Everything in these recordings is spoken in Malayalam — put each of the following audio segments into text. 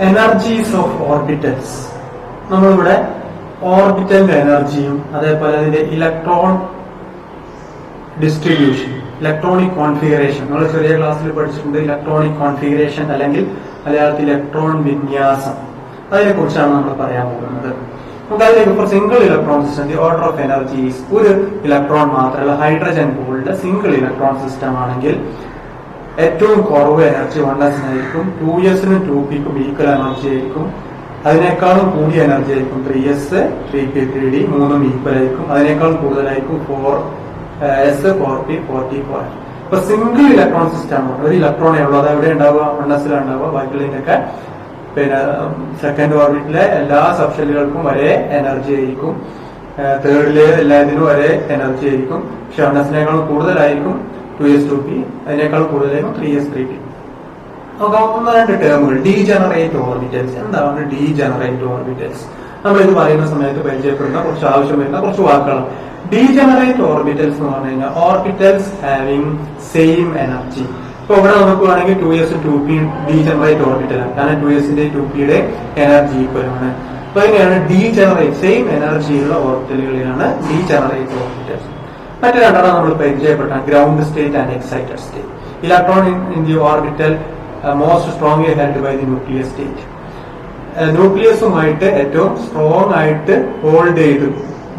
Energies of orbitals. നമ്മളിവിടെ ഓർബിറ്റലിന്റെ എനർജിയും അതേപോലെ അതിന്റെ ഇലക്ട്രോൺ ഡിസ്ട്രിബ്യൂഷൻ, ഇലക്ട്രോണിക് കോൺഫിഗറേഷൻ, നമ്മൾ ചെറിയ ക്ലാസ്സിൽ പഠിച്ചിട്ടുണ്ട്. ഇലക്ട്രോണിക് കോൺഫിഗറേഷൻ അല്ലെങ്കിൽ മലയാളത്തിൽ ഇലക്ട്രോൺ വിന്യാസം, അതിനെ കുറിച്ചാണ് നമ്മൾ പറയാൻ പോകുന്നത്. നമുക്ക് അതിലേക്ക് for single electron system the order of energies, ഒരു ഇലക്ട്രോൺ മാത്രമല്ല ഹൈഡ്രജൻ ബോൾഡ് സിംഗിൾ ഇലക്ട്രോൺ സിസ്റ്റം ആണെങ്കിൽ ഏറ്റവും കുറവ് എനർജി 1s ആയിരിക്കും, 2sനും 2pക്കും ഈക്വൽ എനർജി ആയിരിക്കും, അതിനേക്കാളും കൂടിയ എനർജി ആയിരിക്കും 3s 3p 3d മൂന്നും ഈക്വൽ ആയിരിക്കും, അതിനേക്കാളും കൂടുതലായിരിക്കും 4s 4p 4t 4f. ഇപ്പൊ സിംഗിൾ ഇലക്ട്രോൺ സിസ്റ്റം ആണ്, ഒരു ഇലക്ട്രോണേ ഉള്ളൂ, അത് എവിടെ ഉണ്ടാവുക, 1sലുണ്ടാവുക. ബാക്കിയുള്ളതിന്റെയൊക്കെ പിന്നെ സെക്കൻഡ് ഓർബിറ്റിലെ എല്ലാ സബ്ഷെല്ലുകൾക്കും ഒരേ എനർജി ആയിരിക്കും, തേർഡിലെ എല്ലാത്തിനും ഒരേ എനർജി ആയിരിക്കും. പക്ഷെ 1sനേക്കാളും കൂടുതലായിരിക്കും 2s 2p, അതിനേക്കാൾ കൂടുതലായിരിക്കും 3s 3p. നോക്കാം ഒന്ന് രണ്ട് ടേമുകൾ. Degenerate orbitals. എന്താണ് ഡീജനറേറ്റ് ഓർബിറ്റൽസ്? നമ്മൾ ഇത് പറയുന്ന സമയത്ത് പരിചയപ്പെടുന്ന കുറച്ച് ആവശ്യം വരുന്ന കുറച്ച് വാക്കുകളാണ്. ഡീജനറേറ്റ് ഓർബിറ്റൽസ് എന്ന് പറഞ്ഞു കഴിഞ്ഞാൽ ഓർബിറ്റൽസ് ഹാവിംഗ് സെയിം എനർജി. ഇപ്പൊ ഇവിടെ നമുക്ക് വേണമെങ്കിൽ 2s 2p ഡീജനറേറ്റ് ഓർബിറ്റലാണ്, കാരണം 2sന്റെ 2pയുടെ എനർജി ഈക്വൽ ആണ്. അപ്പൊ അതിനെയാണ് ഡീജനറേറ്റ്, സെയിം എനർജിയുള്ള ഓർബിറ്റലുകളെയാണ് ഡീജനറേറ്റ് ഓർബിറ്റൽസ്. മറ്റു രണ്ടെണ്ണം നമ്മൾ പരിചയപ്പെട്ട ground state and excited state. Electron in the orbital most strongly held by the nucleus state. ന്യൂക്ലിയസുമായിട്ട് ഏറ്റവും സ്ട്രോങ് ആയിട്ട് ഹോൾഡ് ചെയ്ത്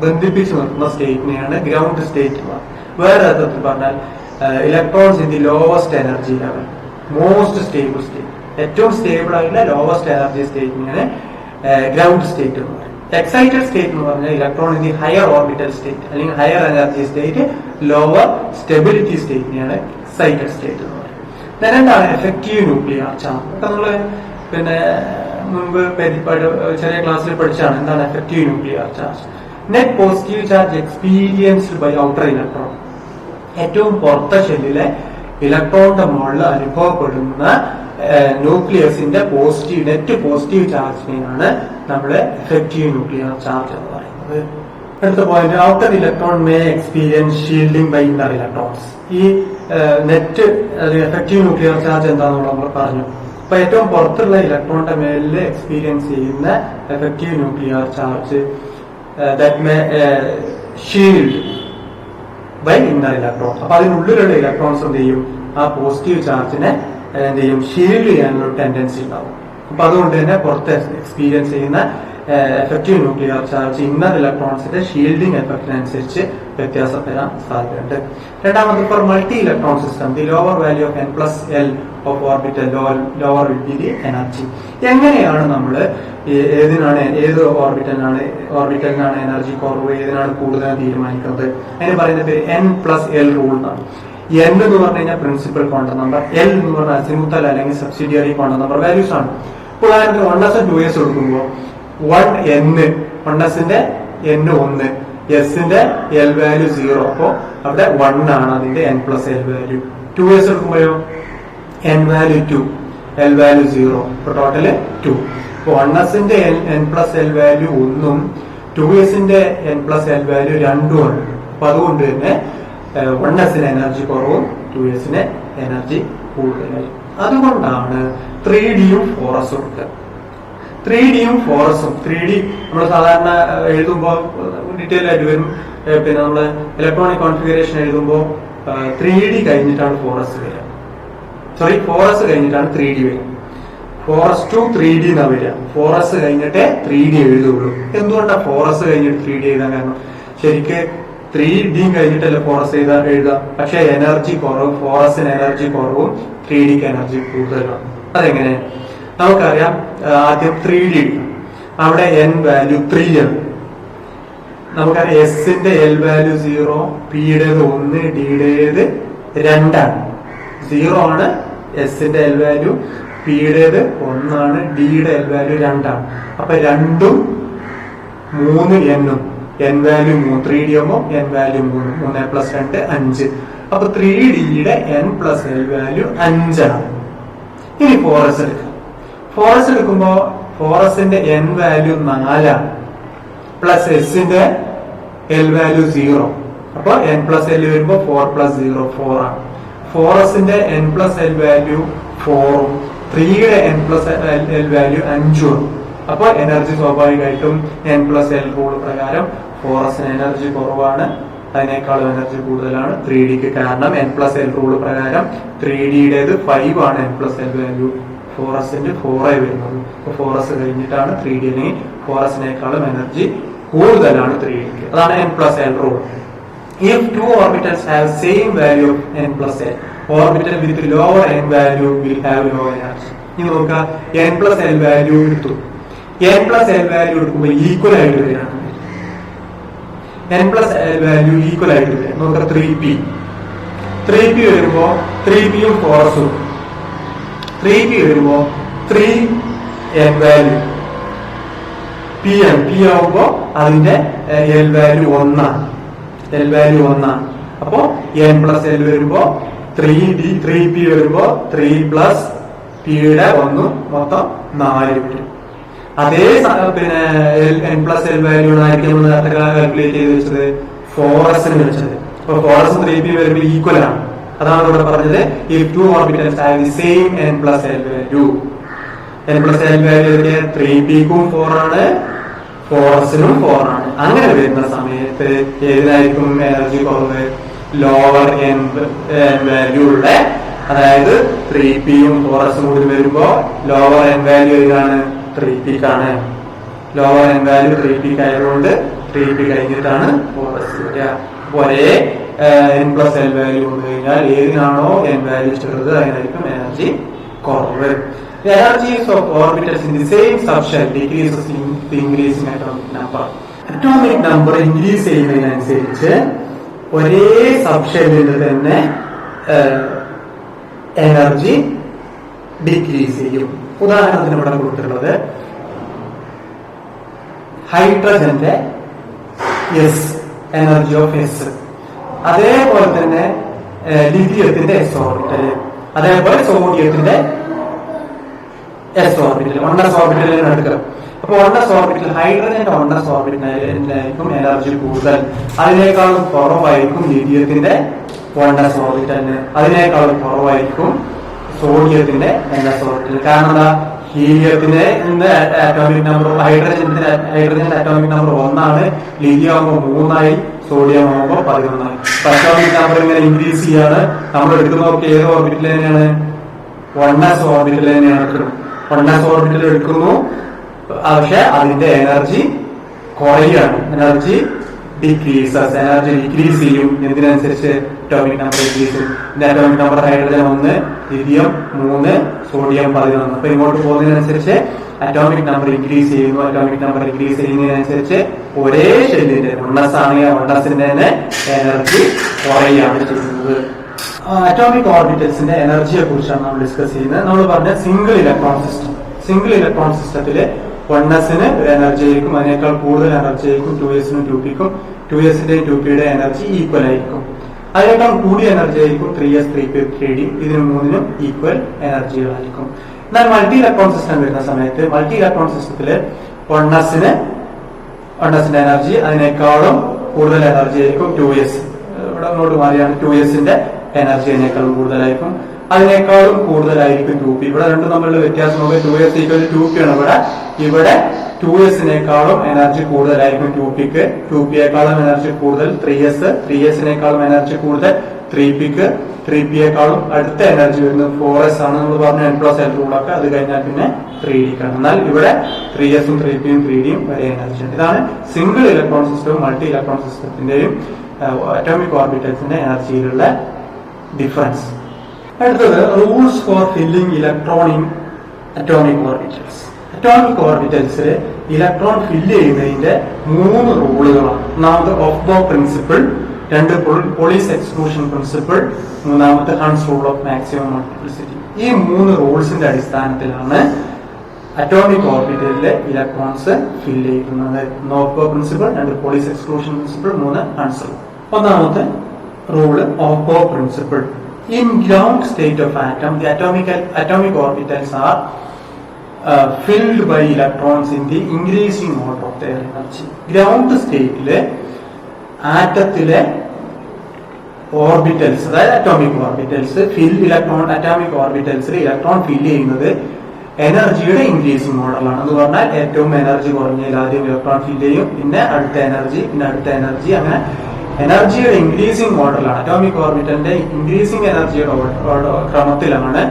ബന്ധിപ്പിച്ച് നിർത്തുന്ന സ്റ്റേറ്റിനെയാണ് ഗ്രൗണ്ട് സ്റ്റേറ്റ്. വേറെ അർത്ഥത്തിൽ പറഞ്ഞാൽ electrons in the lowest energy level, most stable state, ഏറ്റവും സ്റ്റേബിൾ ആയിട്ടുള്ള ലോവസ്റ്റ് എനർജി സ്റ്റേറ്റിനെയാണ് ഗ്രൗണ്ട് സ്റ്റേറ്റ് എന്ന് പറയുന്നത്. എക്സൈറ്റഡ് സ്റ്റേറ്റ് എന്ന് പറഞ്ഞാൽ electron in the higher orbital state അല്ലെങ്കിൽ higher energy state, lower stability സ്റ്റേറ്റിനെയാണ് എക്സൈറ്റഡ് സ്റ്റേറ്റ് എന്ന് പറയുന്നത്. എന്താണ് എഫക്റ്റീവ് ന്യൂക്ലിയർ ചാർജ്? നമ്മള് പിന്നെ മുൻപ് ചെറിയ ക്ലാസ്സിൽ പഠിച്ചാണ് എന്താണ് effective nuclear charge. Net positive charge experienced by outer electron. ഏറ്റവും പുറത്തെ ഷെല്ലിലെ ഇലക്ട്രോണിന്റെ മുകളിൽ അനുഭവപ്പെടുന്ന ന്യൂക്ലിയസിന്റെ പോസിറ്റീവ് നെറ്റ് പോസിറ്റീവ് ചാർജിനെയാണ് നമ്മുടെ എഫക്റ്റീവ് ന്യൂക്ലിയർ ചാർജ് എന്ന് പറയുന്നത്. അടുത്ത point, outer electron may experience shielding by inner electrons. ഈ നെറ്റ് എഫക്റ്റീവ് ന്യൂക്ലിയർ ചാർജ് എന്താണെന്ന് നമ്മൾ പറഞ്ഞു. അപ്പൊ ഏറ്റവും പുറത്തുള്ള ഇലക്ട്രോണിന്റെ മേലിൽ എക്സ്പീരിയൻസ് ചെയ്യുന്ന effective nuclear charge that may shield by inner electron. അപ്പൊ അതിനുള്ളിലുള്ള ഇലക്ട്രോൺസ് എന്ത് ചെയ്യും, ആ പോസിറ്റീവ് ചാർജിനെ എന്ത് ചെയ്യും, ഷീൽഡ് ചെയ്യാനുള്ള ടെൻഡൻസി ഉണ്ടാവും. അപ്പൊ അതുകൊണ്ട് തന്നെ പുറത്ത് എക്സ്പീരിയൻസ് ചെയ്യുന്ന എഫക്റ്റീവ് ന്യൂക്ലിയർ ചാർജ് ഇന്നർ ഇലക്ട്രോൺസിന്റെ ഷീൽഡിംഗ് എഫക്റ്റിനനുസരിച്ച് വ്യത്യാസപ്പെടാൻ സാധ്യതയുണ്ട്. രണ്ടാമത്, for multi electron system the lower value of n+l of orbital lower will be the energy. എങ്ങനെയാണ് നമ്മൾ ഏത് ഓർബിറ്റലിനാണ് എനർജി കുറവ്, ഏതിനാണ് കൂടുതൽ തീരുമാനിക്കുന്നത്? അതിന് പറയുന്ന പേര് n+l റൂൾ എന്നാണ്. n എന്ന് പറഞ്ഞു കഴിഞ്ഞാൽ പ്രിൻസിപ്പൽ ക്വാണ്ടം നമ്പർ, l എന്ന് പറഞ്ഞാൽ അസിമുത്തൽ അല്ലെങ്കിൽ സബ്സിഡിയറി ക്വാണ്ടം നമ്പർ വാല്യൂസ് ആണ്. ഉദാഹരണത്തിന് 1s 2s എടുക്കുമ്പോൾ 1sന്റെ n 1, sന്റെ l വാല്യൂ 0, അപ്പോ അവിടെ 1 ആണ് അതിന്റെ n+l value. 2s എടുക്കുമ്പോഴോ n value 2, l value 0, അപ്പൊ ടോട്ടല് 2. അപ്പൊ 1sന്റെ n+l വാല്യൂ 1ഉം 2sന്റെ n+l വാല്യൂ 2ഉം ആണ്. അപ്പൊ അതുകൊണ്ട് തന്നെ 1sന് എനർജി കുറവും 2sന് എനർജി കൂടുതലായി. അതുകൊണ്ടാണ് 3Dയും 4s കൊടുക്കുക. 3Dയും 4sഉം 3D നമ്മൾ സാധാരണ എഴുതുമ്പോൾ ഡീറ്റെയിൽ ആയിട്ട് വരും. പിന്നെ നമ്മള് ഇലക്ട്രോണിക് കോൺഫിഗറേഷൻ എഴുതുമ്പോൾ 3D കഴിഞ്ഞിട്ടാണ് 4s വരിക. 4s കഴിഞ്ഞിട്ടാണ് 3D വരിക. 4s to 3D എന്നാ വരിക. 4s കഴിഞ്ഞിട്ടേ 3D എഴുതുള്ളൂ. എന്തുകൊണ്ടാണ് 4s കഴിഞ്ഞിട്ട് 3D എഴുതാൻ കാരണം? ശരിക്ക് 3D കഴിഞ്ഞിട്ടല്ലേ 4s എഴുതാം. പക്ഷെ എനർജി കുറവ്, 4sന് എനർജി കുറവും 3Dക്ക് എനർജി കൂടുതലാണ്. അതെങ്ങനെ? നമുക്കറിയാം. ആദ്യം 3D അവിടെ n വാല്യൂ 3 ആണ്. നമുക്കറിയാം എസിന്റെ l വാല്യൂ 0, പിയുടേത് 1, ഡിയുടേത് 2 ആണ്. 0 ആണ് എസിന്റെ l വാല്യൂ, പിയുടേത് 1 ആണ്, ഡിയുടെ l വാല്യൂ 2 ആണ്. അപ്പൊ 2ഉം 3 n-ഉം n വാല്യൂ 3, 3D ആകുമ്പോ n വാല്യൂ 3, 3 + 2 5. അപ്പൊ 3Dയുടെ n+l വാല്യൂ 5 ആണ്. ഇനി 4s എടുക്കാം. 4s എടുക്കുമ്പോ 4sന്റെ n വാല്യൂ 4 ആണ്, പ്ലസ് എസിന്റെ l വാല്യൂ 0. അപ്പൊ n+l വരുമ്പോ 4 + 0 4 ആണ്. 4sന്റെ n+l വാല്യൂ 4ഉം 3യുടെ n+l വാല്യൂ 5 ആണ്. അപ്പൊ എനർജി സ്വാഭാവികമായിട്ടും n+l റൂൾ പ്രകാരം 4s എനർജി കുറവാണ്, അതിനേക്കാളും എനർജി കൂടുതലാണ് 3Dക്ക്. കാരണം n+l റൂൾ പ്രകാരം 3Dയുടേത് 5 ആണ് n+l വാല്യൂ, 4s-ന്റെ 4 വരുന്നത്. അപ്പൊ 4s കഴിഞ്ഞിട്ടാണ് 3D, അല്ലെങ്കിൽ 4s-നേക്കാളും എനർജി കൂടുതലാണ് 3Dക്ക്. അതാണ് n+l rule. If two orbitals have same value of n+l, orbital with lower n value will have low energy. ഇനി നോക്കുക, n+l വാല്യൂ എടുത്തു. n+l വാല്യൂ എടുക്കുമ്പോൾ ഈക്വൽ ആയിട്ട് വരികയാണ്. n+l വാല്യൂ ഈക്വൽ ആയിട്ട് വരിക. നോക്കുക 3p വരുമ്പോ 3pയും 4s-ഉം, 3p വരുമ്പോ 3n വാല്യൂ, p ആവുമ്പോ അതിന്റെ l വാല്യൂ 1 ആണ്. l വാല്യൂ 1 ആണ്. അപ്പോ n+l വരുമ്പോ 3p വരുമ്പോ 3+pയുടെ 1 മൊത്തം 4 വരും. അതേ n+l വാല്യൂ ആയിരിക്കും നമ്മൾ നേരത്തെ കാൽക്കുലേറ്റ് ചെയ്ത് വെച്ചത് 4s-ന് വെച്ചത്. അപ്പൊ 4s 3p വരുമ്പോൾ ഈക്വൽ ആണ്. അതാണ് ഇവിടെ പറഞ്ഞത് if two orbitals have the same n+l value. n+l value 3pക്കും 4 ആണ്, 4s-നും 4 ആണ്. അങ്ങനെ വരുന്ന സമയത്ത് ഏതിനായിരിക്കും എനർജി കുറവ്? ലോവർ n വാല്യൂ ഉള്ള, അതായത് 3pയും 4s-ഉം കൂടി വരുമ്പോ ലോവർ n വാല്യൂ ഏതാണ്? 3pക്കാണ്. ലോവർ n വാല്യൂ 3pക്ക് ആയതുകൊണ്ട് 3p കഴിഞ്ഞിട്ടാണ് 4s വരിക. ഒരേ n+l വാല്യൂ വന്നു കഴിഞ്ഞാൽ ഏതിനാണോ n വാല്യൂ ചെറുത് അതിനായിരിക്കും എനർജി കുറവ്. The energies of orbitals in the same subshell decreases in the increasing atomic number. Atomic number increase ചെയ്യുന്നതിനനുസരിച്ച് ഒരേ സബ്ഷെല്ലിൽ തന്നെ എനർജി ഡിക്രീസ് ചെയ്യും. ഉദാഹരണത്തിന് ഇവിടെ കൊടുത്തിട്ടുള്ളത് ഹൈഡ്രജന്റെ എസ്, എനർജി ഓഫ് എസ്, അതേപോലെ തന്നെ ലിഥിയത്തിന്റെ എസ് ഓർബിറ്റൽ, അതേപോലെ സോഡിയത്തിന്റെ എസ് ഓർബിറ്റൽ, 1s ഓർബിറ്റലിന് എടുക്കുക. അപ്പൊ 1s ഓർബിറ്റൽ, ഹൈഡ്രജന്റെ 1s ഓർബിറ്റലായിരിക്കും എനർജി കൂടുതൽ, അതിനേക്കാളും കുറവായിരിക്കും ലിഥിയത്തിന്റെ 1s ഓർബിറ്റലിന്, അതിനേക്കാളും കുറവായിരിക്കും സോഡിയത്തിന്റെ ns ഓർബിറ്റൽ. കാരണം എന്താ? ഹീലിയത്തിന്റെ അറ്റോമിക് നമ്പർ, ഹൈഡ്രജന്റെ അറ്റോമിക് നമ്പർ 1 ആണ്, ലിഥിയം ആകുമ്പോൾ 3 ആയി, സോഡിയം ആകുമ്പോൾ 11 ആയി. അറ്റോമിക് നമ്പർ ഇങ്ങനെ ഇൻക്രീസ് ചെയ്യാണ്. നമ്മൾ എടുക്കുന്ന നോക്കി ഏത് ഓർബിറ്റൽ തന്നെയാണ്? 1s ഓർബിറ്റൽ തന്നെയാണ് എടുക്കുന്നത്. 1s ഓർബിറ്റൽ എടുക്കുന്നു, പക്ഷെ അതിന്റെ എനർജി കുറയാണ്, എനർജി ഡിക്രീസസ്, എനർജി ഡിക്രീസ് ചെയ്യും. എന്തിനനുസരിച്ച്? അറ്റോമിക് നമ്പർ ഡിക്രീസ് ചെയ്യും. Atomic number hydrogen 1, lithium 3, sodium 11. അപ്പൊ ഇങ്ങോട്ട് പോകുന്നതിനനുസരിച്ച് അറ്റോമിക് നമ്പർ ഇൻക്രീസ് ചെയ്യുന്നു. അറ്റോമിക് നമ്പർ ഇൻക്രീസ് ചെയ്യുന്നതിനനുസരിച്ച് ഒരേ ഷെല്ലിന്റെ 1s ആണെങ്കിൽ 1s-ന്റെ തന്നെ എനർജി കുറയാണ് ചെയ്യുന്നത്. അറ്റോമിക് ഓർബിറ്റൽസിന്റെ എനർജിയെ കുറിച്ചാണ് നമ്മൾ ഡിസ്കസ് ചെയ്യുന്നത്. നമ്മൾ പറഞ്ഞ single electron system. Single electron സിസ്റ്റത്തില് 1s-ന് എനർജി ആയിരിക്കും, അതിനേക്കാൾ കൂടുതൽ എനർജി ആയിരിക്കും 2s-നും 2pക്കും. 2s-ന്റെയും 2pയുടെ എനർജി ഈക്വൽ ആയിരിക്കും. അതിനേക്കാൾ കൂടിയ എനർജി ആയിരിക്കും 3s, 3p, 3d. ഇതിന് മൂന്നിനും ഈക്വൽ എനർജികളായിരിക്കും. എന്നാൽ മൾട്ടി ഇലക്ട്രോൺ സിസ്റ്റം വരുന്ന സമയത്ത് മൾട്ടി ഇലക്ട്രോൺ സിസ്റ്റത്തില് 1s-ന്റെ എനർജി അതിനേക്കാളും കൂടുതൽ എനർജി ആയിരിക്കും 2s. ഇവിടെ അങ്ങോട്ട് മാറിയാണ് 2s-ന്റെ എനർജി അതിനേക്കാളും കൂടുതലായിരിക്കും, അതിനേക്കാളും കൂടുതലായിരിക്കും 2p. ഇവിടെ രണ്ടും തമ്മിലുള്ള വ്യത്യാസം നോക്കുക. 2s = 2p ആണ്. ഇവിടെ 2s-നേക്കാളും എനർജി കൂടുതലായിരിക്കും 2pക്ക്, 2p-യേക്കാളും എനർജി കൂടുതൽ 3s, 3s-നേക്കാളും എനർജി കൂടുതൽ 3pക്ക്, 3p-യേക്കാളും അടുത്ത എനർജി വരുന്നത് 4s ആണ്. നമ്മൾ പറഞ്ഞ n+l റൂളൊക്കെ അത് കഴിഞ്ഞാൽ പിന്നെ 3dക്കാണ്. എന്നാൽ ഇവിടെ 3s-ഉം 3p-യും 3d-യും ഒരേ എനർജി ആണ്. ഇതാണ് സിംഗിൾ ഇലക്ട്രോൺ സിസ്റ്റവും മൾട്ടി ഇലക്ട്രോൺ സിസ്റ്റത്തിന്റെയും അറ്റോമിക് ഓർബിറ്റൽസിന്റെ എനർജിയിലുള്ള ഡിഫറൻസ്. അടുത്തത് rules for filling electron in atomic orbitals. Atomic ഓർബിറ്റൽസിൽ ഇലക്ട്രോൺ ഫില്ല് ചെയ്യുന്നതിന്റെ 3 റൂളുകളാണ്. ഒന്നാമത് aufbau principle, 2 Pauli's exclusion principle, 3 Hund's rule of maximum multiplicity. ഈ 3 റൂൾസിന്റെ അടിസ്ഥാനത്തിലാണ് അറ്റോമിക് ഓർബിറ്റലിലെ ഇലക്ട്രോൺസ് ഫില്ല് ചെയ്യുന്നത്. Aufbau principle, 2 Pauli's exclusion principle, 3 Hund's rule. ഒന്നാമത്തെ rule aufbau principle. In ground state of atom, the atomic orbitals are filled by electrons in the increasing order of their energy. Ground state le ആറ്റത്തിലെ ഓർബിറ്റൽസ്, അതായത് അറ്റോമിക് ഓർബിറ്റൽസ് അറ്റോമിക് ഓർബിറ്റൽസിൽ ഇലക്ട്രോൺ ഫില്ല് ചെയ്യുന്നത് എനർജിയുടെ ഇൻക്രീസിംഗ് മോഡലാണ്. എന്ന് പറഞ്ഞാൽ ഏറ്റവും എനർജി കുറഞ്ഞതിൽ ആദ്യം ഇലക്ട്രോൺ ഫില്ല് ചെയ്യും, പിന്നെ അടുത്ത എനർജി, പിന്നെ അടുത്ത എനർജി, അങ്ങനെ എനർജിയുടെ ഇൻക്രീസിംഗ് മോഡലാണ്. അറ്റോമിക് ഓർബിറ്റലിന്റെ ഇൻക്രീസിംഗ് എനർജിയുടെ ക്രമത്തിലാണ്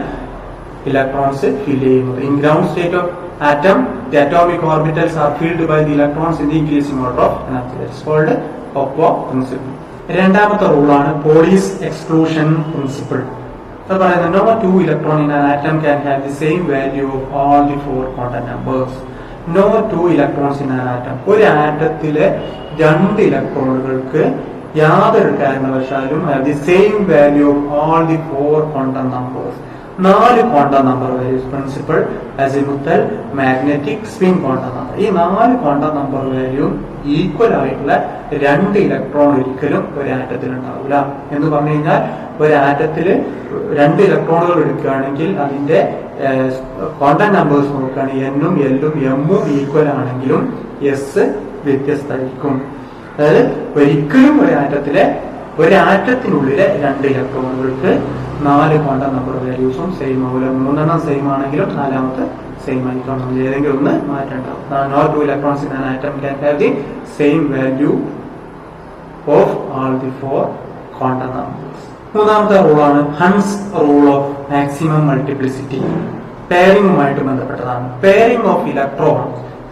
ഇലക്ട്രോൺസ് ഫില്ല് ചെയ്യുന്നത്. In ground state of atom, the atomic orbitals are filled by the electrons in the increasing order of energy. That is called Poisson principle. രണ്ടാമത്തെ റൂളാണ് പോളീസ് എക്സ്ക്ലൂഷൻ പ്രിൻസിപ്പിൾ. അത് പറയുന്നത് no two electron in an atom can have the same value of all the four quantum numbers. No two electrons in an atom. ഒരു ആറ്റത്തിലെ രണ്ട് ഇലക്ട്രോണുകൾക്ക് യാതൊരു കാരണവശാലും the same value of all the four quantum numbers. 4 quantum number values principle, azimuthal, magnetic, spin quantum number. ഈ 4 ക്വാണ്ടം നമ്പർ വാല്യൂ ഈക്വൽ ആയിട്ടുള്ള 2 ഇലക്ട്രോൺ ഒരിക്കലും ഒരു ആറ്റത്തിൽ ഉണ്ടാവില്ല. എന്ന് പറഞ്ഞു കഴിഞ്ഞാൽ ഒരു ആറ്റത്തില് 2 ഇലക്ട്രോണുകൾ എടുക്കുകയാണെങ്കിൽ അതിന്റെ ക്വാണ്ടം നമ്പേഴ്സ് നോക്കുകയാണെങ്കിൽ എന്നും എല്ലും എമ്മും ഈക്വൽ ആണെങ്കിലും എസ് വ്യത്യസ്തമായിരിക്കും. അതായത് ഒരിക്കലും ഒരു ആറ്റത്തിനുള്ളിലെ 2 ഇലക്ട്രോണുകൾക്ക് 4 ക്വാണ്ടം നമ്പർ വാല്യൂസും സെയിം ആവില്ല. 3 സെയിം ആണെങ്കിലും 4 സെയിം ആയിരിക്കണം. ഏതെങ്കിലും ഒന്ന് മാറ്റണ്ടാവും. No two electrons in an atom can have the same value of all the 4 quantum numbers. മൂന്നാമത്തെ റൂളാണ് Hund's rule of maximum multiplicity. പെയറിംഗുമായിട്ട് ബന്ധപ്പെട്ടതാണ്. Pairing of electron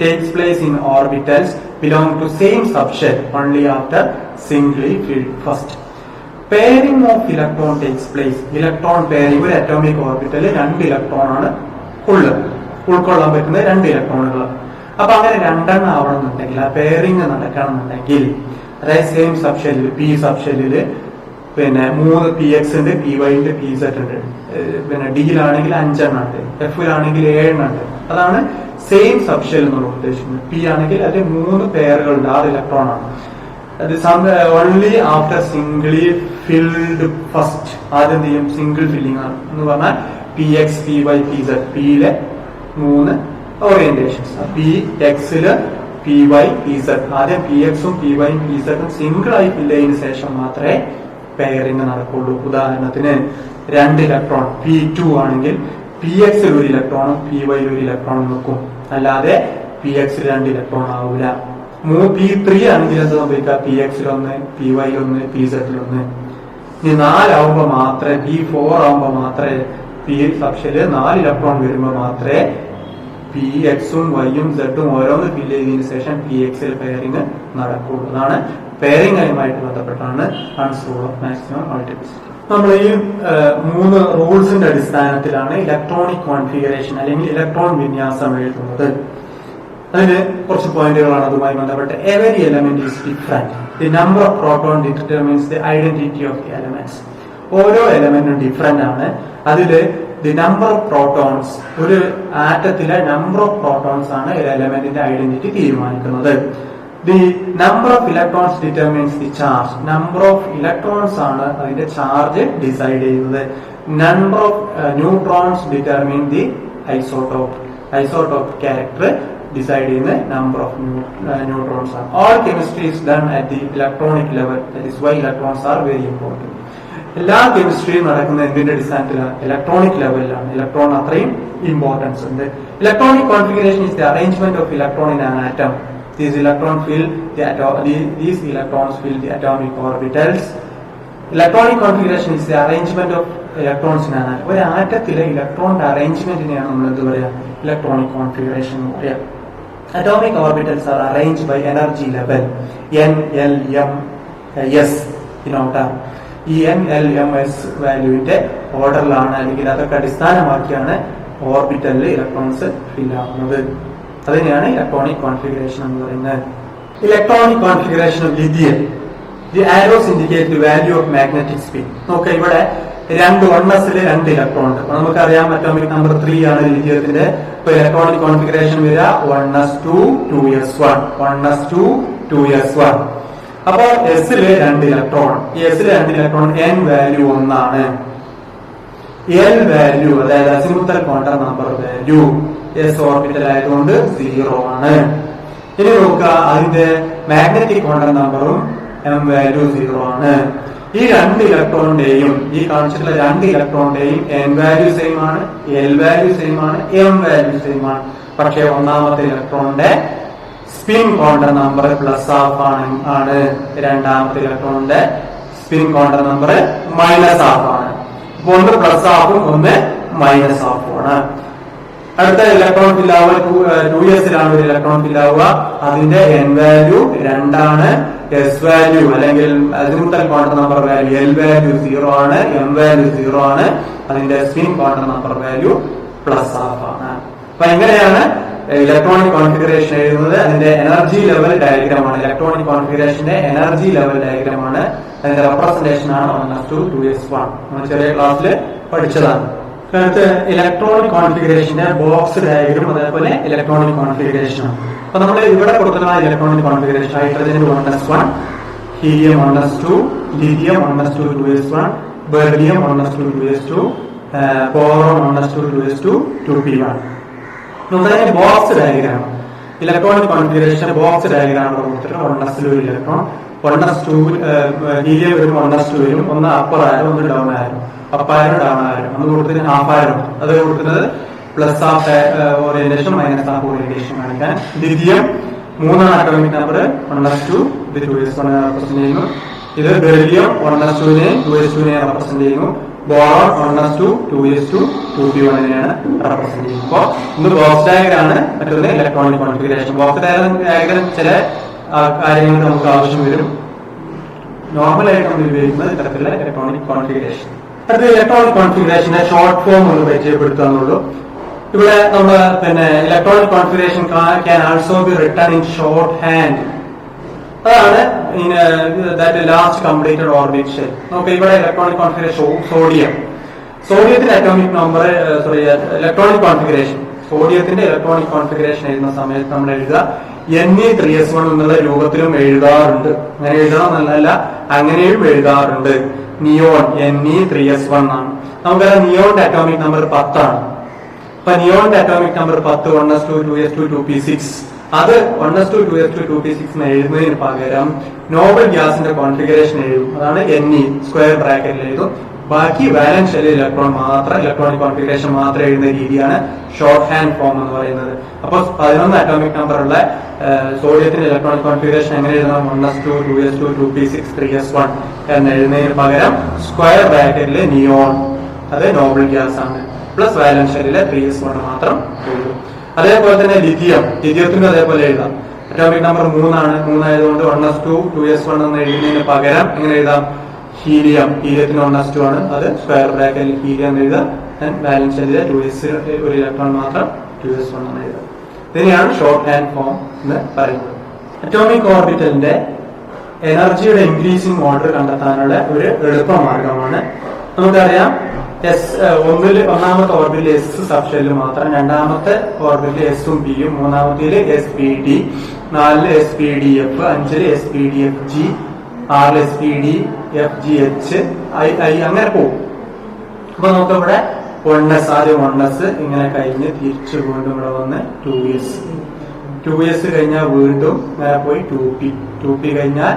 takes place in orbitals belong to same subshell only after singly filled first. Pairing of electron takes place. Electron pairing ഒരു അറ്റോമിക് ഓർബിറ്റൽ 2 ഇലക്ട്രോൺ ആണ് ഉൾക്കൊള്ളാൻ പറ്റുന്ന 2 ഇലക്ട്രോണുകൾ. അപ്പൊ അങ്ങനെ 2 ആവണമെന്നുണ്ടെങ്കിൽ ആ പെയറിംഗ് നടക്കണമെന്നുണ്ടെങ്കിൽ അതായത് സെയിം സബ്ഷെല്ലിൽ പി സബ്ഷെല്ലില് പിന്നെ 3 PX ഉണ്ട്, PY ഉണ്ട്, PZ ഉണ്ട്. പിന്നെ ഡിയിലാണെങ്കിൽ 5 ഉണ്ട്, എഫിലാണെങ്കിൽ 7 ഉണ്ട്. അതാണ് സെയിം സബ്ഷെൽ എന്നുള്ള ഉദ്ദേശിക്കുന്നത്. പി ആണെങ്കിൽ അതിൽ 3 പെയറുകളുണ്ട്, 6 ഇലക്ട്രോൺ ആണ്. അത് ഓൺലി ആഫ്റ്റർ സിംഗിളി ഫിൽഡ് ഫസ്റ്റ്. ആദ്യം എന്ത് ചെയ്യും? സിംഗിൾ ഫില്ലിംഗ് ആണ്. എന്ന് പറഞ്ഞാൽ PX, PY, PZ. പിയിലെ 3 ഓറിയന്റേഷൻസ്. PX-ല് PY, PZ. ആദ്യം PX-ഉം PY-യും PZ-ഉം സിംഗിൾ ആയി ഫില്ല് ചെയ്തതിനു ശേഷം മാത്രമേ പെയറിംഗ് നടക്കുള്ളൂ. ഉദാഹരണത്തിന് 2 ഇലക്ട്രോൺ P2 ആണെങ്കിൽ PX-ൽ 1 ഇലക്ട്രോണും PY-ൽ 1 ഇലക്ട്രോണും വെക്കും. അല്ലാതെ PX-ൽ 2 ഇലക്ട്രോൺ ആവില്ല. P3 ആണെങ്കിൽ എന്ത് സംഭവിക്കുക? PX-ൽ 1, PY-ൽ 1, PZ-ൽ 1. ഇനി 4 ആവുമ്പോ മാത്രമേ, P4 ആവുമ്പോ മാത്രമേ, P സബ്ഷെല്ല് 4 ഇലക്ട്രോൺ വരുമ്പോ മാത്രമേ PX-ഉം Y-ഉം Z-ഉം ഓരോന്ന് ഫില്ല് ചെയ്തതിനു ശേഷം PX-ൽ പെയറിംഗ് നടക്കുള്ളൂ. അതാണ് പെയറിംഗുമായിട്ട് ബന്ധപ്പെട്ടാണ് Hund's rule of maximum multiplicity. നമ്മൾ ഈ 3 റൂൾസിന്റെ അടിസ്ഥാനത്തിലാണ് ഇലക്ട്രോണിക് കോൺഫിഗറേഷൻ അല്ലെങ്കിൽ ഇലക്ട്രോൺ വിന്യാസം എഴുതുന്നത്. അതിന് കുറച്ച് പോയിന്റുകളാണ് അതുമായി ബന്ധപ്പെട്ട്. Every element is different. The number of proton determines the identity of the elements. ഓരോ എലമെന്റും ഡിഫറെന്റ് ആണ്. അതില് ദി നമ്പർ ഓഫ് പ്രോട്ടോൺസ്, ഒരു ആറ്റത്തിലെ നമ്പർ ഓഫ് പ്രോട്ടോൺസ് ആണ് ഒരു എലമെന്റിന്റെ ഐഡന്റിറ്റി തീരുമാനിക്കുന്നത്. The number of electrons determines the charge. Number of electrons ആണ് അതിന്റെ ചാർജ് ഡിസൈഡ് ചെയ്യുന്നത്. Number of neutrons determine the isotope. Isotope character decide ചെയ്യുന്ന number of neutrons ആണ്. All chemistry is done at the electronic level. That is why electrons are very important. എല്ലാ കെമിസ്ട്രിയും നടക്കുന്ന എന്തിന്റെ അടിസ്ഥാനത്തിലാണ്? ഇലക്ട്രോണിക് ലെവലിലാണ്. ഇലക്ട്രോൺ അത്രയും ഇമ്പോർട്ടൻസ് ഉണ്ട്. Electronic configuration is the arrangement of electron in an atom. These electrons fill the atomic orbitals. Electronic configuration is the arrangement of electrons in an atom. ഒരു ആറ്റത്തിലെ ഇലക്ട്രോണിന്റെ അറേഞ്ച്മെന്റിനെയാണ് നമ്മൾ എന്ത് പറയാ? ഇലക്ട്രോണിക് കോൺഫിഗറേഷൻ എന്ന് പറയാ. Atomic orbitals are arranged by energy level N, L, M, S in order. ഈ N, L, M, S വാല്യൂവിന്റെ ഓർഡറിലാണ് അല്ലെങ്കിൽ അതൊക്കെ അടിസ്ഥാനമാക്കിയാണ് ഓർബിറ്റലിൽ ഇലക്ട്രോൺസ് ഫിൽ ആവുന്നത്. അതിനെയാണ് ഇലക്ട്രോണിക് കോൺഫിഗറേഷൻ എന്ന് പറയുന്നത്. Electronic configuration of lithium. The arrows indicate the value of magnetic spin. നോക്കുക, ഇവിടെ 1s-ൽ 2 ഇലക്ട്രോൺ ഉണ്ട്. നമുക്കറിയാം അറ്റോമിക് നമ്പർ 3 ആണ് ലിഥിയത്തിന്റെ. ഇപ്പൊ ഇലക്ട്രോണിക് കോൺഫിഗറേഷൻ വരിക 1s2 2s1 1s2 2s1. അപ്പോ S-ൽ 2 ഇലക്ട്രോൺ. ഈ S-ൽ 2 ഇലക്ട്രോൺ N വാല്യൂ 1 ആണ്. L വാല്യൂ, അതായത് azimuthal quantum number value S orbital ആയതുകൊണ്ട് 0 ആണ്. ഇനി നോക്കുക, അതിന്റെ മാഗ്നറ്റിക് ക്വാണ്ടം നമ്പറും M വാല്യൂ 0 ആണ്. ഈ രണ്ട് ഇലക്ട്രോണിന്റെയും ഈ കാണിച്ചിട്ടുള്ള രണ്ട് ഇലക്ട്രോണിന്റെയും എൻ വാല്യൂ സെയിം ആണ്, എൽ വാല്യൂ സെയിം ആണ്, എം വാല്യൂ സെയിം ആണ്. പക്ഷെ ഒന്നാമത്തെ ഇലക്ട്രോണിന്റെ spin quantum number plus half ആണ്, രണ്ടാമത്തെ ഇലക്ട്രോണിന്റെ spin quantum number minus half ആണ്. അപ്പൊ ഒന്ന് പ്ലസ് ഹാഫും ഒന്ന് മൈനസ് ഹാഫും ആണ്. അടുത്ത ഇലക്ട്രോൺ ഫില്ലാവുക 2s ഒരു ഇലക്ട്രോൺ ഫില്ലാവുക, അതിന്റെ എൻ വാല്യൂ 2 ആണ്, എസ് വാല്യൂ അല്ലെങ്കിൽ azimuthal quantum number value L value 0 ആണ്, എം വാല്യൂ 0 ആണ്, അതിന്റെ spin quantum number value plus half ആണ്. അപ്പൊ എങ്ങനെയാണ് ഇലക്ട്രോണിക് കോൺഫിഗറേഷൻ എഴുതുന്നത്? അതിന്റെ എനർജി ലെവൽ ഡയഗ്രാം ആണ്. ഇലക്ട്രോണിക് കോൺഫിഗറേഷന്റെ എനർജി ലെവൽ ഡയഗ്രാം ആണ്. അതിന്റെ റെപ്രസെന്റേഷൻ ആണ് 1s2 2s1. നമ്മൾ ചെറിയ ക്ലാസ്സിൽ പഠിച്ചതാണ്. അടുത്ത് ഇലക്ട്രോണിക് കോൺഫിഗറേഷന്റെ ബോക്സ് ഡയഗ്രാം, അതേപോലെ ഇലക്ട്രോണിക് കോൺഫിഗറേഷൻ ആണ്. അപ്പൊ നമ്മൾ ഇവിടെ കൊടുക്കുന്ന electronic configuration hydrogen 1s1, helium 1s2, lithium 1s2 2s1, beryllium 1s2 2s2, boron 1s2 2s2 2p1. നമുക്കതിന്റെ box diagram, electronic configuration box diagram കൊടുത്തിട്ട് 1s ഒരു ഇലക്ട്രോൺ, 1s2 ഹീലിയം വരുമ്പോൾ 1s2 വരും, ഒന്ന് അപ്പർ ആയാലും ഒന്ന് ഡൗൺ ആയാലും, അപ്പായാലും ഡൗൺ ആയാലും, അന്ന് കൊടുത്തിട്ട് ഹാഫ് ആയാലും, അത് കൊടുക്കുന്നത് plus half orientation minus half orientation കാണിക്കാൻ. ലിഥിയം 3 അറ്റോമിക് നമ്പർ 1s2, ഇത് 2s1 റെപ്രസെന്റ് ചെയ്യുന്നു. ഇത് ബെറിലിയം 1s2 2s2 റെപ്രസെന്റ് ചെയ്യുന്നു. Boron 1s2 2s2 2p1 represent ചെയ്യുന്നു. അപ്പോ ഇത് ബോക്സ് ഡയഗ്രാം ആണ്. മറ്റൊന്ന് ഇലക്ട്രോണിക് കോൺഫിഗറേഷൻ. ബോക്സ് ഡയഗ്രാം ചില കാര്യങ്ങൾക്ക് നമുക്ക് ആവശ്യം വരും. നോർമലായിട്ട് നമ്മൾ ഉപയോഗിക്കുന്നത് ഇത്തരത്തിലുള്ള ഇലക്ട്രോണിക് കോൺഫിഗറേഷൻ. അടുത്ത ഇലക്ട്രോണിക് കോൺഫിഗറേഷന്റെ ഷോർട്ട് ഫോം ഒന്ന് പരിചയപ്പെടുത്താന്നുള്ളൂ. ഇവിടെ നമ്മൾ electronic configuration can also be written in shorthand. അതാണ് ലാസ്റ്റ് കംപ്ലീറ്റഡ് ഓർബിറ്റ് ഷെൽ. നമുക്ക് ഇവിടെ ഇലക്ട്രോണിക് കോൺഫിഗറേഷൻ സോഡിയത്തിന്റെ അറ്റോമിക് നമ്പർ ഇലക്ട്രോണിക് കോൺഫിഗറേഷൻ, സോഡിയത്തിന്റെ ഇലക്ട്രോണിക് കോൺഫിഗറേഷൻ എഴുതുന്ന സമയത്ത് നമ്മൾ എഴുതുക Ne3s1 എന്നുള്ള രൂപത്തിലും എഴുതാറുണ്ട്. അങ്ങനെ എഴുതണം എന്നല്ല, അങ്ങനെയും എഴുതാറുണ്ട്. നിയോൺ Ne3s1 ആണ്. നമുക്കറിയാം നിയോണിന്റെ അറ്റോമിക് നമ്പർ 10 ആണ്. അപ്പൊ നിയോണിന്റെ atomic number 10 1s2 2s2 2p6. അത് 1s2 2s2 2p6 എഴുതുന്നതിന് പകരം നോബൽ ഗ്യാസിന്റെ കോൺഫിഗറേഷൻ എഴുതും. അതാണ് Ne സ്ക്വയർ ബ്രാക്കറ്റിൽ എഴുതും. ബാക്കി വാലൻസ് ഷെല്ലിൽ ഇലക്ട്രോണിക് കോൺഫിഗറേഷൻ മാത്രം എഴുതുന്ന രീതിയാണ് ഷോർട്ട് ഹാൻഡ് ഫോം എന്ന് പറയുന്നത്. അപ്പോൾ 11 അറ്റോമിക് നമ്പർ ഉള്ള സോഡിയത്തിന്റെ ഇലക്ട്രോണിക് കോൺഫിഗറേഷൻ എങ്ങനെ എഴുതണം? 1s2 2s2 2p6 3s1 എന്ന് എഴുതുന്നതിന് പകരം സ്ക്വയർ ബ്രാക്കറ്റിൽ നിയോൺ, അത് നോബൽ ഗ്യാസ് ആണ്, പ്ലസ് വാലൻസ് ഷെല്ലിലെ 3s1 മാത്രം എഴുതും. അതേപോലെ തന്നെ ലിഥിയത്തിന് അതേപോലെ എഴുതാം. അറ്റോമിക് നമ്പർ 3 ആണ്. 3 ആയതുകൊണ്ട് 1s2 2s1 എന്ന് എഴുതുന്നതിന് പകരം എങ്ങനെ എഴുതാം? ഹീലിയത്തിന് 1s2 ആണ്, അത് സ്ക്വയർ ബ്രാക്കറ്റിൽ ഹീലിയം എഴുതാം. ബാലൻസ് ഷെല്ലിലെ 2s ഒരു ഇലക്ട്രോൺ മാത്രം 2s1 എന്ന് എഴുതാം. ഇതിനെയാണ് ഷോർട്ട് ഹാൻഡ് ഫോം എന്ന് പറയുന്നത്. അറ്റോമിക് ഓർബിറ്റലിന്റെ എനർജിയുടെ ഇൻക്രീസിംഗ് ഓർഡർ കണ്ടെത്താനുള്ള ഒരു എളുപ്പമാർഗമാണ്. നമുക്കറിയാം ഒന്നാമത്തെ ഓർബിറ്റിൽ എസ് സബ്ഷെല്ലിൽ മാത്രം, രണ്ടാമത്തെ ഓർബിറ്റിൽ എസും പിയും, മൂന്നാമത്തേൽ sp_d, 4 sp_df, 5 sp_dfg, 6 sp_dfgh, i അങ്ങനെ പോകും. അപ്പൊ നമുക്കിവിടെ 1s ആദ്യം 1s ഇങ്ങനെ കഴിഞ്ഞ് തിരിച്ചു വീണ്ടും ഇവിടെ വന്ന് 2s കഴിഞ്ഞാൽ വീണ്ടും ഇങ്ങനെ പോയി 2p കഴിഞ്ഞാൽ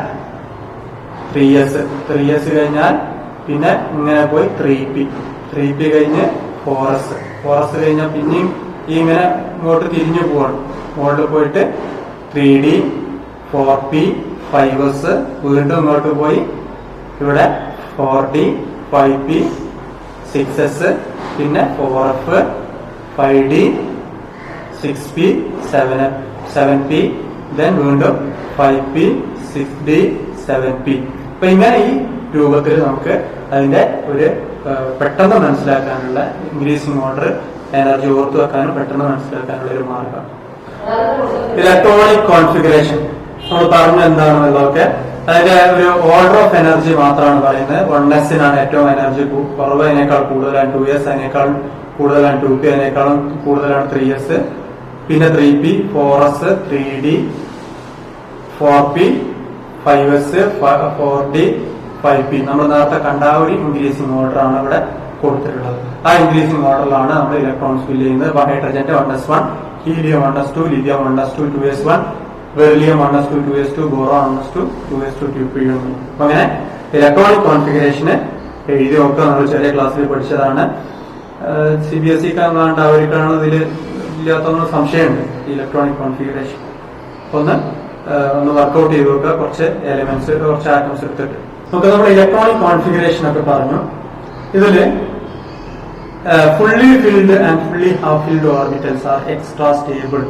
3s കഴിഞ്ഞാൽ പിന്നെ ഇങ്ങനെ പോയി 3p കഴിഞ്ഞ് 4s കഴിഞ്ഞാൽ പിന്നെയും ഈ ഇങ്ങനെ ഇങ്ങോട്ട് തിരിഞ്ഞു പോവാണ്. മുകളിൽ പോയിട്ട് 3d 4p 5s വീണ്ടും ഇങ്ങോട്ട് പോയി ഇവിടെ 4d 5p 6s പിന്നെ 4f 5d 6p 7p then വീണ്ടും 5p 6d 7p. അപ്പൊ ഇങ്ങനെ ഈ രൂപത്തിൽ നമുക്ക് അതിന്റെ ഒരു പെട്ടെന്ന് മനസ്സിലാക്കാനുള്ള ഇൻക്രീസിംഗ് ഓർഡർ എനർജി ഓർത്തു വെക്കാനും പെട്ടെന്ന് മനസ്സിലാക്കാനുള്ള ഒരു മാർഗം. ഇലക്ട്രോണിക് കോൺഫിഗറേഷൻ നമ്മൾ പറഞ്ഞു എന്താണെന്നുള്ളതൊക്കെ അതിന്റെ ഒരു ഓർഡർ ഓഫ് എനർജി മാത്രമാണ് പറയുന്നത്. 1s ഏറ്റവും എനർജി കുറവ്, അതിനേക്കാൾ കൂടുതലാണ് 2s, അതിനേക്കാൾ കൂടുതലാണ് 2p, അതിനേക്കാളും കൂടുതലാണ് 3s, പിന്നെ 3p 4s 3d 4p 5s 4d 5p. നമ്മൾ നേരത്തെ കണ്ട ഒരു ഇൻക്രീസിംഗ് ഓർഡർ ആണ് ഇവിടെ കൊടുത്തിട്ടുള്ളത്. ആ ഇൻക്രീസിംഗ് ഓർഡറിലാണ് നമ്മൾ ഇലക്ട്രോൺസ് ഫില്ല് ചെയ്യുന്നത്. ഹൈഡ്രജന്റെ 1s1, helium 1s2, lithium 1s2 2s1, beryllium 1s2 2s2, boron 1s2 2s2 2p1. അപ്പൊ അങ്ങനെ ഇലക്ട്രോണിക് കോൺഫിഗറേഷന് എഴുതി നോക്കുക. നമ്മൾ ചെറിയ ക്ലാസ്സിൽ പഠിച്ചതാണ്. CBSE കാണാണ്ട് അവർക്കാണ് ഇതിൽ ഇല്ലാത്തൊന്നും സംശയമുണ്ട്. ഇലക്ട്രോണിക് കോൺഫിഗറേഷൻ ഒന്ന് വർക്ക്ഔട്ട് ചെയ്ത് നോക്കുക. കുറച്ച് എലിമെന്റ്സ്, കുറച്ച് ആറ്റംസ് എടുത്തിട്ട് നമുക്ക് നമ്മൾ ഇലക്ട്രോണിക് കോൺഫിഗറേഷൻ ഒക്കെ പറഞ്ഞു. ഇതില് fully filled and fully half filled orbitals are extra stable.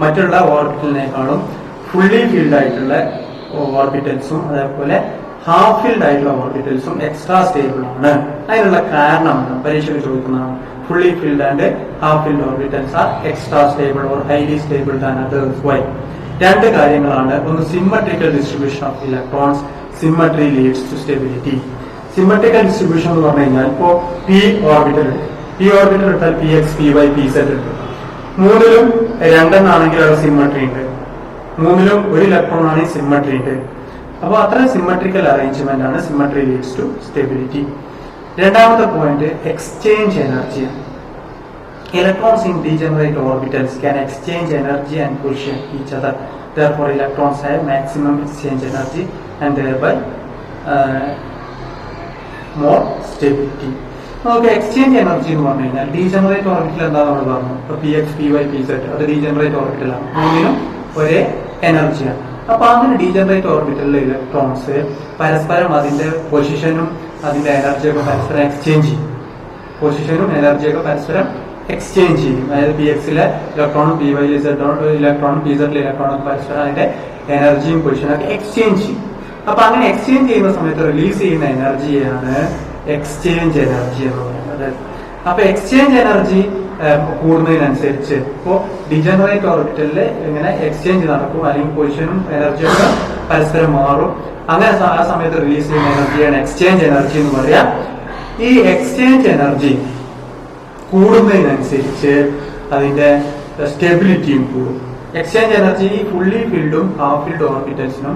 മറ്റുള്ള ഓർബിറ്റലിനേക്കാളും ഫുള്ളി ഫിൽഡ് ആയിട്ടുള്ള ഓർബിറ്റൽസും അതേപോലെ ഹാഫ് ഫിൽഡ് ആയിട്ടുള്ള ഓർബിറ്റൽസും എക്സ്ട്രാ സ്റ്റേബിൾ ആണ്. അതിനുള്ള കാരണം പരീക്ഷയ്ക്ക് ചോദിക്കുന്നതാണ്. Fully filled and half filled orbitals are extra stable or highly stable than others. Why? രണ്ട് കാര്യങ്ങളാണ്. ഒന്ന് symmetrical distribution of electrons. Symmetry leads to stability. Symmetrical distribution എന്ന് പറഞ്ഞു കഴിഞ്ഞാൽ ഇപ്പോ പി ഓർബിറ്റൽ എടുത്താൽ PX, PY, PZ ഉണ്ട്. മൂന്നിലും രണ്ടെണ്ണാണെങ്കിൽ അവിടെ സിമ്മട്രി ഉണ്ട്. മൂന്നിലും ഒരു ഇലക്ട്രോൺ ആണെങ്കിൽ സിമ്മട്രി ഉണ്ട്. അപ്പോൾ അത്രയും സിമ്മട്രിക്കൽ അറേഞ്ച്മെന്റ് ആണ് സിമ്മട്രി ലീഡ്സ് ടു സ്റ്റെബിലിറ്റി. രണ്ടാമത്തെ പോയിന്റ് എക്സ്ചേഞ്ച് എനർജിയാണ്. Electrons in degenerate orbitals can exchange energy and position each other. Therefore, electrons have maximum exchange energy and thereby more stability. നമുക്ക് എക്സ്ചേഞ്ച് എനർജി എന്ന് പറഞ്ഞു കഴിഞ്ഞാൽ ഡീജനറേറ്റ് ഓർബിറ്റൽ എന്താ നമ്മൾ പറഞ്ഞു. ഇപ്പൊ PX, PY, PZ അത് ഡീജനറേറ്റ് ഓർബിറ്റലാണ്. മൂന്നിനും ഒരേ എനർജിയാണ്. അപ്പൊ അങ്ങനെ ഡീജനറേറ്റ് ഓർബിറ്റലിലെ ഇലക്ട്രോൺസ് പരസ്പരം അതിന്റെ പൊസിഷനും അതിന്റെ എനർജിയൊക്കെ പരസ്പരം എക്സ്ചേഞ്ച് ചെയ്യും. പൊസിഷനും എനർജിയൊക്കെ പരസ്പരം എക്സ്ചേഞ്ച് ചെയ്യും. അതായത് PX-ലെ ഇലക്ട്രോണും PY ഇലക്ട്രോണും PZ-ലെ ഇലക്ട്രോണും പരസ്പരം അതിന്റെ എനർജിയും പൊസിഷനൊക്കെ എക്സ്ചേഞ്ച് ചെയ്യും. അപ്പൊ അങ്ങനെ എക്സ്ചേഞ്ച് ചെയ്യുന്ന സമയത്ത് റിലീസ് ചെയ്യുന്ന എനർജിയാണ് എക്സ്ചേഞ്ച് എനർജി എന്ന് പറയുന്നത്. അപ്പൊ എക്സ്ചേഞ്ച് എനർജി കൂടുന്നതിനനുസരിച്ച് ഇപ്പോ ഡിജനറേറ്റ് ഓർബിറ്റലിൽ ഇങ്ങനെ എക്സ്ചേഞ്ച് നടക്കും, അല്ലെങ്കിൽ പൊസിഷനും എനർജിയൊക്കെ പരസ്പരം മാറും. അങ്ങനെ ആ സമയത്ത് റിലീസ് ചെയ്യുന്ന എനർജിയാണ് എക്സ്ചേഞ്ച് എനർജി എന്ന് പറയാം. ഈ എക്സ്ചേഞ്ച് എനർജി കൂടുന്നതിനനുസരിച്ച് അതിന്റെ സ്റ്റെബിലിറ്റിയും കൂടും. എക്സ്ചേഞ്ച് എനർജി ഫുള്ളി ഫിൽഡും ഹാഫ് ഫിൽഡ് ഓർബിറ്റൽസിനും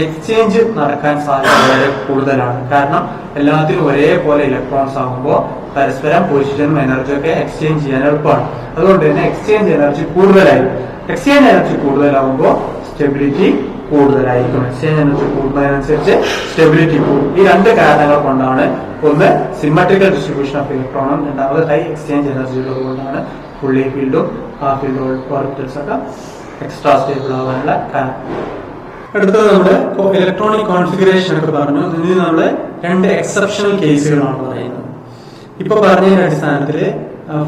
എക്സ്ചേഞ്ച് നടക്കാൻ സാധ്യത വളരെ കൂടുതലാണ്. കാരണം എല്ലാത്തിനും ഒരേപോലെ ഇലക്ട്രോൺസ് ആകുമ്പോൾ പരസ്പരം പൊസിഷനും എനർജിയൊക്കെ എക്സ്ചേഞ്ച് ചെയ്യാൻ എളുപ്പമാണ്. അതുകൊണ്ട് തന്നെ എക്സ്ചേഞ്ച് എനർജി കൂടുതലായിരിക്കും. എക്സ്ചേഞ്ച് എനർജി കൂടുതലാകുമ്പോൾ സ്റ്റെബിലിറ്റി കൂടുതലായിരിക്കും. എക്സ്ചേഞ്ച് എനർജി കൂടുന്നതിനനുസരിച്ച് സ്റ്റെബിലിറ്റി കൂടും. ഈ രണ്ട് കാരണങ്ങൾ കൊണ്ടാണ് ഒന്ന് സിമ്മട്രിക്കൽ ഡിസ്ട്രിബ്യൂഷൻ ഓഫ് ഇലക്ട്രോണും രണ്ടാമത് ഹൈ എക്സ്ചേഞ്ച് എനർജി ഉള്ളത് കൊണ്ടാണ് ഫുള്ളി ഫീൽഡും ഹാഫ് ഫീൽഡ് ഓർബിറ്റൽസ് ഒക്കെ എക്സ്ട്രാ സ്റ്റേബിൾ ആവാനുള്ള കാരണം. അടുത്തത് നമ്മുടെ ഇലക്ട്രോണിക് കോൺഫിഗറേഷൻ ഒക്കെ പറഞ്ഞു. ഇതിന് നമ്മള് രണ്ട് എക്സെപ്ഷണൽ കേസുകളാണ് പറയുന്നത്. ഇപ്പൊ പറഞ്ഞതിന്റെ അടിസ്ഥാനത്തിൽ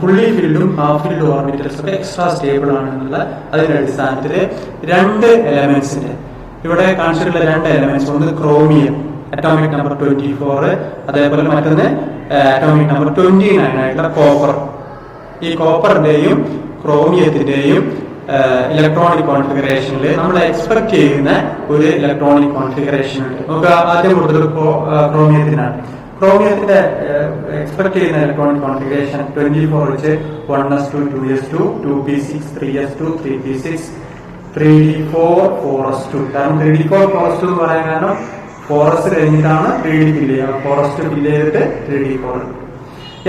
ഫുള്ളി ഫീൽഡും ഹാഫ് ഫീൽഡ് ഓർബിറ്റൽസ് ഒക്കെ എക്സ്ട്രാ സ്റ്റേബിൾ ആണെന്നുള്ള അതിന്റെ അടിസ്ഥാനത്തിൽ രണ്ട് എലമെന്റ്സിന്റെ ഇവിടെ കാണിച്ചിട്ടുള്ള രണ്ട് എലമെന്റ്സ്, ഒന്ന് ക്രോമിയം അറ്റോമിക് നമ്പർ 24, അതേപോലെ മറ്റൊന്ന് അറ്റോമിക് നമ്പർ 29 ആയിട്ടുള്ള കോപ്പർ. ഈ കോപ്പറിന്റെയും ക്രോമിയത്തിന്റെയും ഇലക്ട്രോണിക് കോൺഫിഗറേഷനിൽ നമ്മൾ എക്സ്പെക്ട് ചെയ്യുന്ന ഒരു ഇലക്ട്രോണിക് കോൺഫിഗറേഷൻ ഉണ്ട്. നമുക്ക് ആദ്യം കൊടുത്തത് ക്രോമിയത്തിനാണ്. ക്രോമിയത്തിന്റെ എക്സ്പെക്ട് ചെയ്യുന്ന ഇലക്ട്രോണിക് കോൺഫിഗറേഷൻ 24 വെച്ച് 1s2 2s2 2p6 3s2 3p6 3d4 4s2. കാരണം 3d4 4s2 എന്ന് പറയാൻ കാരണം 4s കഴിഞ്ഞിട്ടാണ് 3d ഫില്ല് ചെയ്യുക. 4s2 ഫില്ല് ചെയ്തിട്ട് 3d4.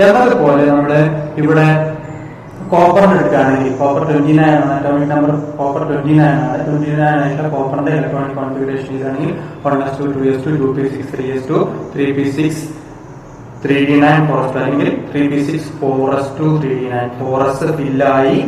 എന്നതുപോലെ നമ്മള് ഇവിടെ കോപ്പറിന് എടുക്കുകയാണെങ്കിൽ കോപ്പർ 29 ആണ് അറ്റോമിക് നമ്പർ. കോപ്പർ 29 ആണ്. 29 ആയിട്ടുള്ള കോപ്പറിന്റെ electronic configuration ചെയ്താണെങ്കിൽ 1s2 2s2 2p6 3s2 3p6 3d9 4s2 അല്ലെങ്കിൽ 3p6 4s2 3d9. 4s ഫില്ലായി,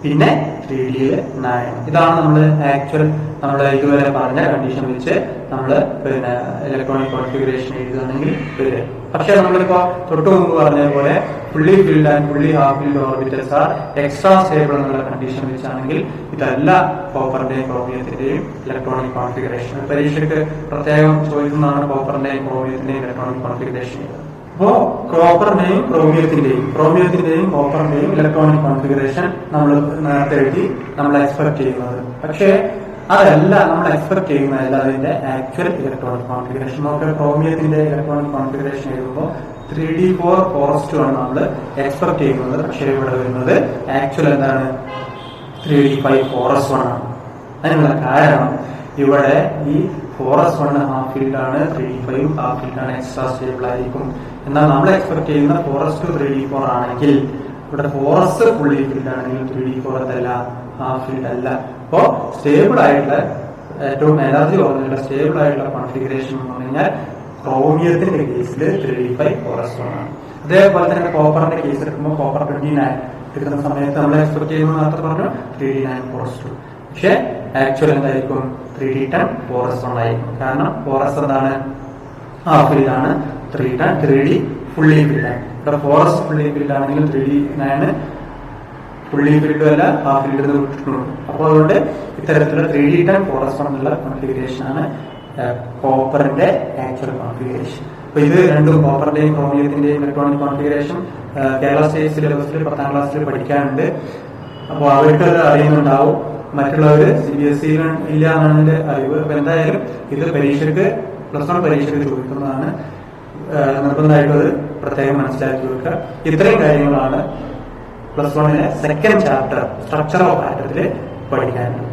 പിന്നെ 3d9. ഇതാണ് നമ്മൾ ആക്ച്വൽ നമ്മൾ ഇതുവരെ പറഞ്ഞ കണ്ടീഷൻ വെച്ച് നമ്മൾ പിന്നെ ഇലക്ട്രോണിക് കോൺഫിഗറേഷൻ എഴുതുകയാണെങ്കിൽ വരിക. പക്ഷെ നമ്മളിപ്പോ തൊട്ടു മുമ്പ് പറഞ്ഞ പോലെ fully filled and fully half filled orbitals are extra stable എന്നുള്ള കണ്ടീഷൻ വെച്ചാണെങ്കിൽ ഇതല്ല കോപ്പറിന്റെയും ക്രോമിയത്തിന്റെയും ഇലക്ട്രോണിക് കോൺഫിഗറേഷൻ. പരീക്ഷയ്ക്ക് പ്രത്യേകം ചോദിക്കുന്നതാണ് കോപ്പറിന്റെയും ക്രോമിയത്തിന്റെയും ഇലക്ട്രോണിക് കോൺഫിഗറേഷൻ. അപ്പോ ക്രോപ്പറിന്റെയും ക്രോമിയത്തിന്റെയും കോപ്പറിന്റെയും ഇലക്ട്രോണിക് കോൺഫിഗറേഷൻ നമ്മൾ നേരത്തെ എഴുതി നമ്മൾ എക്സ്പെക്ട് ചെയ്യുന്നത്. പക്ഷേ അതല്ല നമ്മൾ എക്സ്പെക്ട് ചെയ്യുന്നതല്ല അതിന്റെ ആക്ച്വൽ ഇലക്ട്രോണിക് കോൺഫിഗറേഷൻ. നമുക്ക് ക്രോമിയത്തിന്റെ ഇലക്ട്രോണിക് കോൺഫിഗറേഷൻ എഴുതുമ്പോൾ 3d4 4s2 ആണ് നമ്മൾ എക്സ്പെക്ട് ചെയ്യുന്നത്. പക്ഷേ ഇവിടെ വരുന്നത് ആക്ച്വൽ എന്താണ് 3d5 4s1 ആണ്. അതിനുള്ള കാരണം ഇവിടെ ഈ 4s1 ഹാഫ് ഫീൽഡ് ആണ്, 3d5 ഹാഫ് ഫീൽഡ് ആണ്, എക്സ്ട്രാ സ്റ്റേബിൾ ആയിരിക്കും. എന്നാൽ നമ്മൾ എക്സ്പെക്ട് ചെയ്യുന്ന 4s2 3d4 ആണെങ്കിൽ ഇവിടെ 4s ഫുള്ളി ഫീൽഡ് ആണെങ്കിൽ 3d4 അതല്ല, ഹാഫ് ഫീൽഡ് അല്ല. അപ്പോ സ്റ്റേബിൾ ആയിട്ടുള്ള ഏറ്റവും എനർജി കുറഞ്ഞിട്ടുള്ള സ്റ്റേബിൾ ആയിട്ടുള്ള കോൺഫിഗറേഷൻ എന്ന് പറഞ്ഞു കഴിഞ്ഞാൽ ക്രോമിയത്തിന്റെ കേസിൽ 3D5 4s1 ആണ്. അതേപോലെ തന്നെ കോപ്പറിന്റെ കേസ് എടുക്കുമ്പോൾ കോപ്പർ 29 എടുക്കുന്ന സമയത്ത് നമ്മൾ എക്സ്പെക്ട് ചെയ്യുന്നത് നേരത്തെ പറഞ്ഞു 3D9 4s2. പക്ഷെ ആക്ച്വൽ എന്തായിരിക്കും 3D10 4s1 ആയിരിക്കും. കാരണം 4s എന്താണ് ഹാഫ് ഫീൽഡാണ്, 3D ഫുള്ളി ഫീൽഡാണ്. ഇവിടെ 4s ഫുള്ളി ഫീൽഡ് ആണെങ്കിൽ 3D9 ഫുള്ളി ഫീൽഡും അല്ല ഹാഫ് ഫീൽഡ് വിട്ടിട്ടുണ്ട്. അപ്പോൾ അതുകൊണ്ട് ഇത്തരത്തിലുള്ള 3D10 4s1 എന്നുള്ള കോൺഫിഗറേഷൻ ആണ് കോപ്പറിന്റെ ആക്ച്വൽ കോൺഫിഗറേഷൻ. അപ്പൊ ഇത് രണ്ടും കോപ്പറിന്റെയും ക്രോമിയത്തിന്റെയും ഇലക്ട്രോണിക് കോൺഫിഗറേഷൻ കേരള സ്റ്റേറ്റ് സിലബസിൽ 10ാം ക്ലാസ്സിൽ പഠിക്കാനുണ്ട്. അപ്പോൾ അവർക്ക് അറിയുന്നുണ്ടാവും, മറ്റുള്ളവർ CBSE ഇല്ല എന്നാണ് എന്റെ അറിവ്. അപ്പൊ എന്തായാലും ഇത് പരീക്ഷയ്ക്ക് +1 പരീക്ഷയ്ക്ക് ചോദിക്കുന്നതാണ്. നിർബന്ധമായിട്ട് പ്രത്യേകം മനസ്സിലാക്കി വെക്കുക. ഇത്രയും കാര്യങ്ങളാണ് +1 സെക്കൻഡ് ചാപ്റ്റർ സ്ട്രക്ചർ ഓഫ് ആറ്റത്തിൽ പഠിക്കാനുള്ളത്.